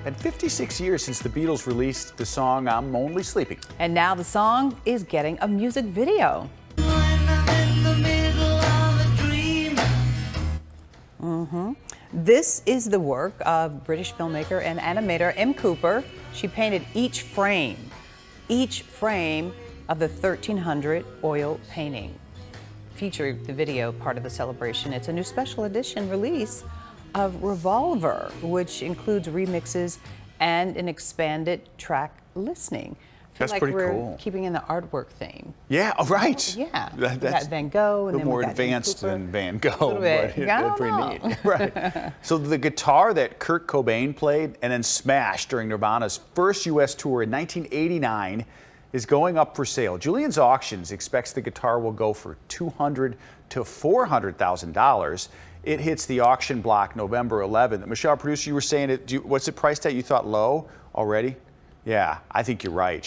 Been 56 years since the Beatles released the song I'm Only Sleeping. And now the song is getting a music video. This is the work of British filmmaker and animator M. Cooper. She painted each frame of the 1300 oil painting. Featured the video part of the celebration. It's a new special edition release of Revolver, which includes remixes and an expanded track listening. I feel That's like pretty we're cool. keeping in the artwork theme. Yeah, right. Yeah. That's we got Van Gogh, and a then little more we got advanced Cooper. than Van Gogh, A little bit. but Yeah, I don't pretty know. neat. Right. So the guitar that Kurt Cobain played and then smashed during Nirvana's first U.S. tour in 1989 is going up for sale. Julian's Auctions expects the guitar will go for $200,000 to $400,000. It hits the auction block November 11th. Michelle, producer, you were saying what's it priced at? You thought low already? Yeah, I think you're right.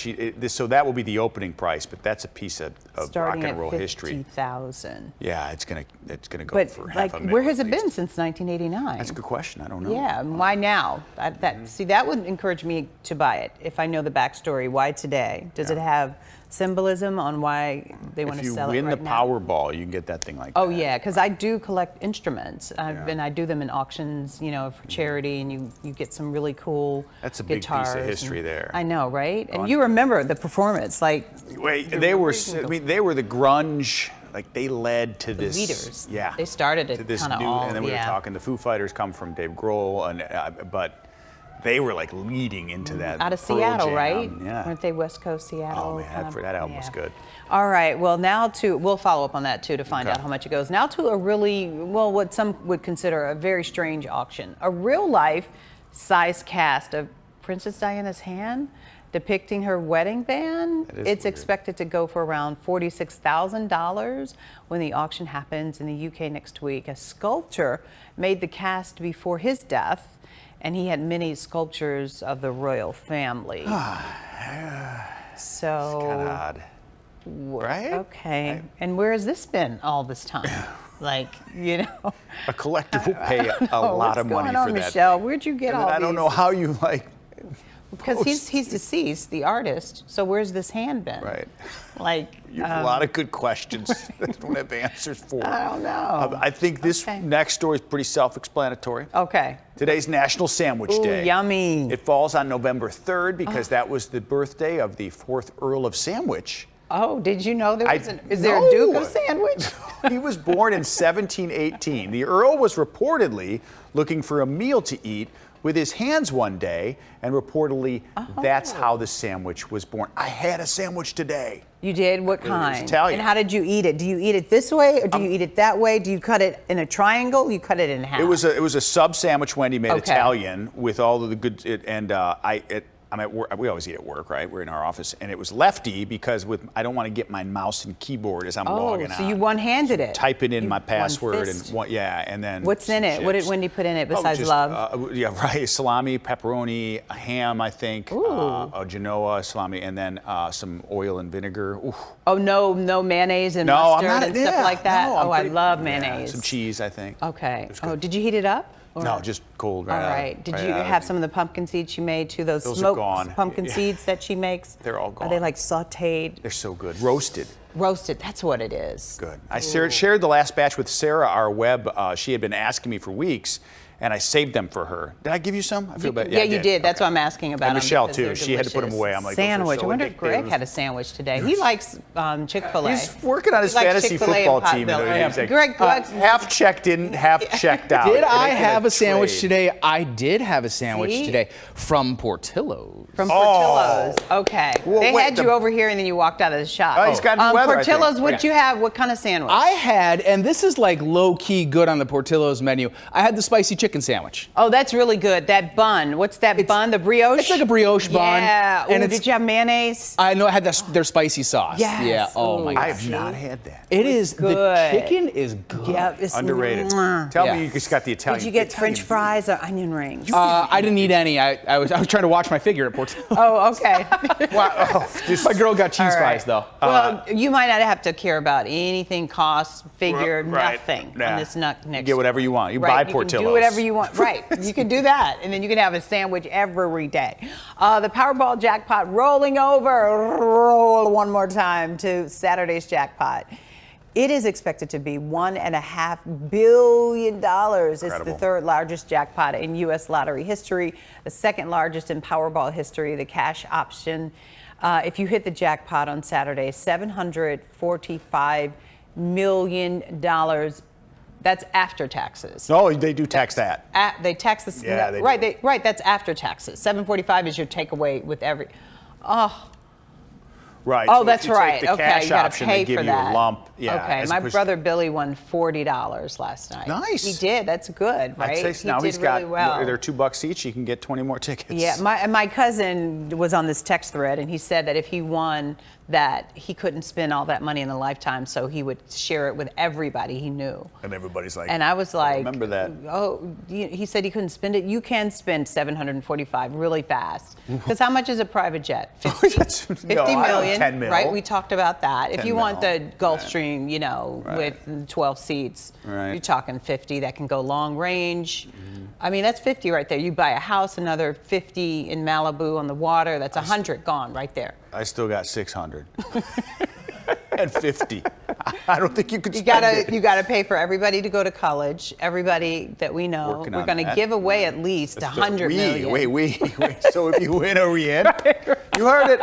So that will be the opening price, but that's a piece of rock and roll history. $50,000. Yeah, it's gonna go But for like, $500,000. where has it been since 1989? That's a good question. I don't know. Yeah, and why now? See, that would encourage me to buy it if I know the backstory. Why today? Does it have symbolism on why they want to sell it If you right win the now? Powerball, you can get that thing like that. Oh yeah, because I do collect instruments, and I do them in auctions, for charity, and you get some really cool That's a big guitars piece of history and- there. I know, right? And you remember the performance, like Wait, they were the grunge. Like they led to this. leaders. Yeah. They started it To this kind of new, all. and then we were talking. The Foo Fighters come from Dave Grohl, and but they were like leading into that. Out of Pearl Seattle, Jam. right? Yeah. Weren't they West Coast Seattle? Oh man, that album was good. All right, well now we'll follow up on that too to find out how much it goes. Now to a really, what some would consider a very strange auction. A real life size cast of Princess Diana's hand depicting her wedding band. It's expected to go for around $46,000 when the auction happens in the UK next week. A sculptor made the cast before his death, and he had many sculptures of the royal family. So, it's kind of odd, right? Okay. And where has this been all this time? Like, you know. A collector will pay a lot of money for that. What's going on, Michelle? Where'd you get all these? I don't know how you Because he's deceased, the artist. So where's this hand been? Right. Like you have a lot of good questions that I don't have answers for. I don't know. I think this next story is pretty self-explanatory. Okay. Today's National Sandwich Day. Yummy. It falls on November 3rd because that was the birthday of the 4th Earl of Sandwich. Oh, did you know there was is there a Duke of Sandwich? He was born in 1718. The Earl was reportedly looking for a meal to eat with his hands one day, and reportedly that's how the sandwich was born. I had a sandwich today. You did? What kind? It was Italian. And how did you eat it? Do you eat it this way, or do you eat it that way? Do you cut it in a triangle? You cut it in half? It was a sub sandwich Wendy made, Italian, with all of the good, I'm at work. We always eat at work, right? We're in our office, and it was lefty because I don't want to get my mouse and keyboard as I'm logging on. So you one-handed it. Typing in my password and then. What's in it? What did Wendy put in it besides love? Salami, pepperoni, a ham, I think, Genoa salami, and then some oil and vinegar. Ooh. Oh no mayonnaise and mustard and stuff like that. I love mayonnaise. Some cheese, I think. Okay. Oh, did you heat it up? No, just cold. All right. Did you have some of the pumpkin seeds she made too? Those smoked pumpkin seeds that she makes? They're all gone. Are they like sautéed? They're so good. Roasted. Roasted, that's what it is. Good. I shared the last batch with Sarah, our web. She had been asking me for weeks, and I saved them for her. Did I give you some? I feel bad. Yeah, you did. That's what I'm asking about. And Michelle too. She had to put them away. I'm like, sandwich. I wonder if Greg had a sandwich today. He likes Chick-fil-A. He's working on his fantasy football team. Greg, half checked in, half checked out. Did I have a sandwich today? I did have a sandwich today from Portillo's. From Portillo's. Okay. Well, they had you over here, and then you walked out of the shop. Oh, he's got new weather. Portillo's. What did you have? What kind of sandwich? I had, and this is like low-key good on the Portillo's menu. I had the spicy chicken sandwich. Oh, that's really good. That bun. What's that bun? The brioche? It's like a brioche bun. Yeah. And did you have mayonnaise? I know I had their spicy sauce. Yes. Yeah. Oh my gosh. I have not had that. It is good. The chicken is good. Yeah, it's underrated. Tell me you just got the Italian. Did you get French fries or onion rings? I didn't eat any. I was trying to watch my figure at Portillo's. Oh, okay. My girl got cheese fries though. Well, you might not have to care about anything cost, figure, nothing on this next. You get whatever you want. You buy Portillo's. You can do whatever you want. Right. You can do that, and then you can have a sandwich every day. The Powerball jackpot rolling over. Roll one more time to Saturday's jackpot. It is expected to be $1.5 billion. Incredible. It's the third largest jackpot in U.S. lottery history, the second largest in Powerball history. The cash option, if you hit the jackpot on Saturday, $745 million. That's after taxes. No, they do tax that. They tax the yeah, right. That's after taxes. 745 is your takeaway with every. Oh. Right. Oh, so that's right. The okay, cash you gotta option, pay they give for you that. a lump. Yeah. Okay, my brother Billy won $40 last night. Nice. He did. That's good, right? I'd say now he he's did got. really well. They're $2 each. You can get 20 more tickets. Yeah. My cousin was on this text thread, and he said that if he won, that he couldn't spend all that money in a lifetime, so he would share it with everybody he knew. And everybody's like. And I was like, remember that? Oh, he said he couldn't spend it. You can spend 745 really fast. Because how much is a private jet? 50 million. 10 mil. Right. We talked about that. If you want the Gulfstream, you know, with 12 seats, you're talking 50. That can go long range. I mean, that's 50 right there. You buy a house, another 50 in Malibu on the water. That's 100 gone right there. I still got 600 and 50. I don't think you could spend it. You gotta pay for everybody to go to college. Everybody that we know. We're going to give away at least 100 million. Wait. So if you win, are we in? You heard it.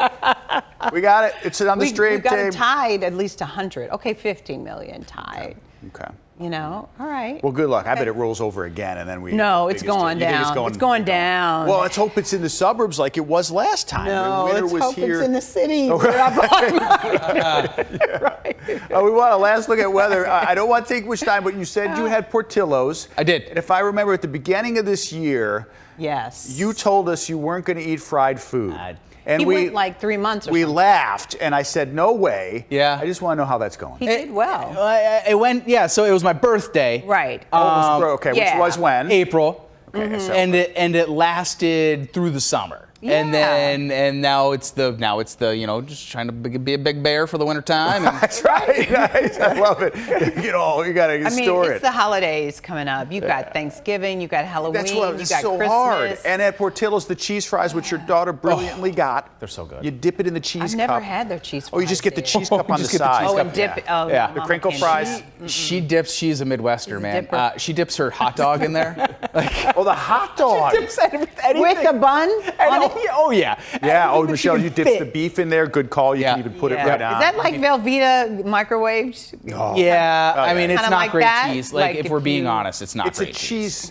We got it. It's on the stream. We got it tied at least 100. Okay, 50 million tied. Okay. You know, all right. Well, good luck. I bet it rolls over again, and then we. No, it's going down. It's going down. Well, let's hope it's in the suburbs like it was last time. No, let's hope it's in the city. Oh, right. We want a last look at weather. I don't want to take much time, but you said you had Portillo's. I did. And if I remember at the beginning of this year, yes, you told us you weren't going to eat fried food. And he went like 3 months or we something. laughed, and I said, no way. Yeah. I just want to know how that's going. He did well. It went, yeah, so it was my birthday. Right. Which was when? April. Okay, so and it lasted through the summer. Yeah. And now it's the just trying to be a big bear for the winter time. That's right. Nice. I love it. You gotta store it. It's the holidays coming up. You've got Thanksgiving, you've got Halloween, That's what you've it's got so Christmas. hard. And at Portillo's, the cheese fries, which your daughter brilliantly got. They're so good. You dip it in the cheese I've cup. never had their cheese fries. Oh, you just get the cheese cup on the Just get the side. cheese and dip it. Oh, Yeah. The crinkle fries. She dips. She's a Midwestern, man. She dips her hot dog in there. Oh, the hot dog. She dips anything. With a bun on it? Oh yeah. Yeah. Oh, Anything that Michelle, she you can dipped the fit. beef in there. Good call. You can even put it right on. Is that like Velveeta microwaved? Oh. Yeah. I mean, it's Kinda not like great that? cheese. Like if we're being you- honest, it's not It's a great cheese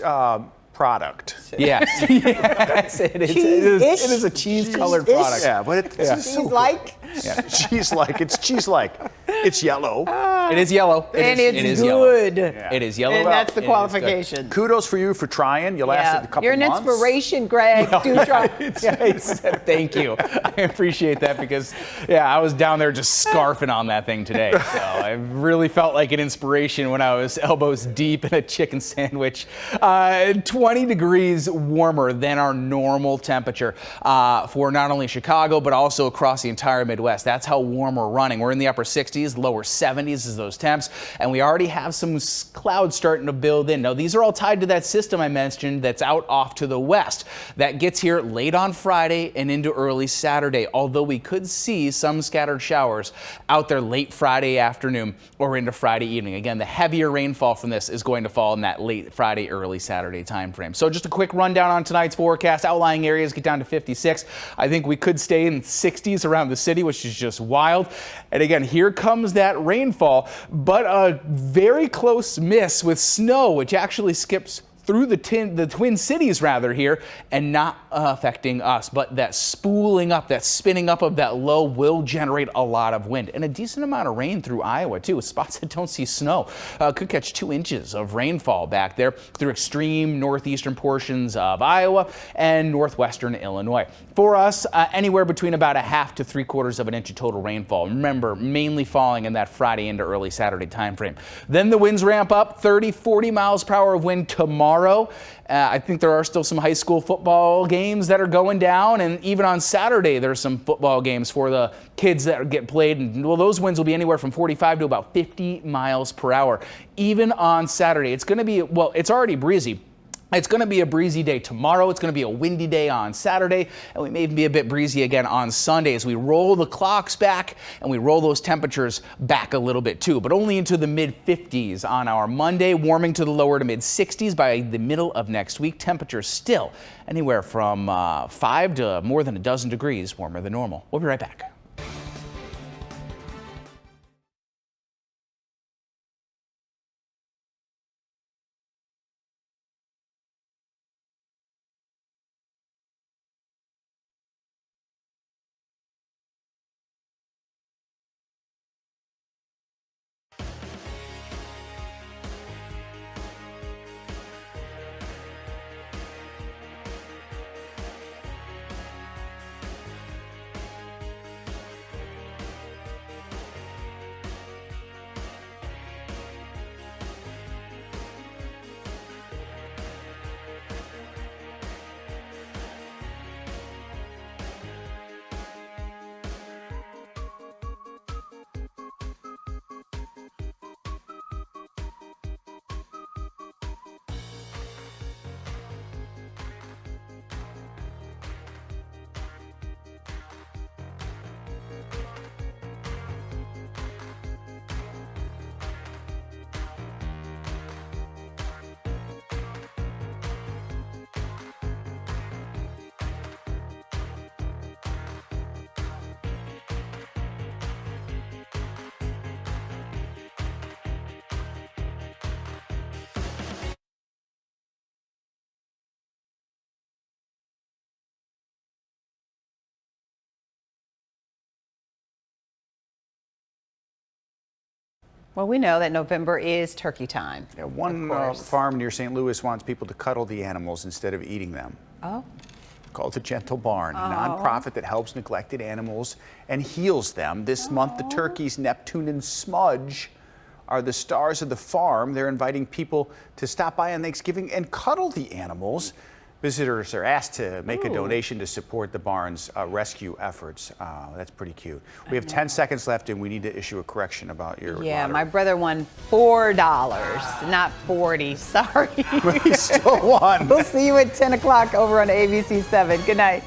product. Yes. Yes, it is. It is a cheese-colored product. Yeah, but it's so like? Yeah. Cheese-like. It's cheese-like. It's yellow. It is yellow. And It it's is yellow. good. It is yellow. And that's the It is good. qualification. Kudos for you for trying. You lasted a couple You're an months. inspiration, Greg. Do try. Thank you. I appreciate that because, I was down there just scarfing on that thing today. So I really felt like an inspiration when I was elbows deep in a chicken sandwich. 20 degrees warmer than our normal temperature for not only Chicago, but also across the entire Midwest. That's how warm we're running. We're in the upper 60s, lower 70s is those temps, and we already have some clouds starting to build in. Now, these are all tied to that system I mentioned that's out off to the west. That gets here late on Friday and into early Saturday, although we could see some scattered showers out there late Friday afternoon or into Friday evening. Again, the heavier rainfall from this is going to fall in that late Friday, early Saturday time frame. So just a quick rundown on tonight's forecast. Outlying areas get down to 56. I think we could stay in the 60s around the city, which is just wild. And again, here comes that rainfall, but a very close miss with snow, which actually skips through the Twin Cities rather here and not affecting us. But that spooling up, that spinning up of that low will generate a lot of wind and a decent amount of rain through Iowa too. Spots that don't see snow could catch 2 inches of rainfall back there through extreme northeastern portions of Iowa and northwestern Illinois. For us, anywhere between about 1/2 to 3/4 of an inch of total rainfall. Remember, mainly falling in that Friday into early Saturday time frame. Then the winds ramp up, 30-40 miles per hour of wind tomorrow. I think there are still some high school football games that are going down, and even on Saturday there's some football games for the kids that get played, and well, those winds will be anywhere from 45 to about 50 miles per hour. Even on Saturday, it's going to be, well, it's already breezy. It's going to be a breezy day tomorrow. It's going to be a windy day on Saturday, and we may even be a bit breezy again on Sunday as we roll the clocks back and we roll those temperatures back a little bit too, but only into the mid-50s on our Monday, warming to the lower to mid-60s by the middle of next week. Temperatures still anywhere from 5 to more than a dozen degrees warmer than normal. We'll be right back. Well, we know that November is turkey time. Yeah, one farm near St. Louis wants people to cuddle the animals instead of eating them. Oh. Called the Gentle Barn, a nonprofit that helps neglected animals and heals them. This month, the turkeys, Neptune and Smudge, are the stars of the farm. They're inviting people to stop by on Thanksgiving and cuddle the animals. Visitors are asked to make a donation to support the barn's rescue efforts. That's pretty cute. We have 10 seconds left, and we need to issue a correction about your lottery. My brother won $4, not 40. Sorry. He still won. We'll see you at 10 o'clock over on ABC 7. Good night.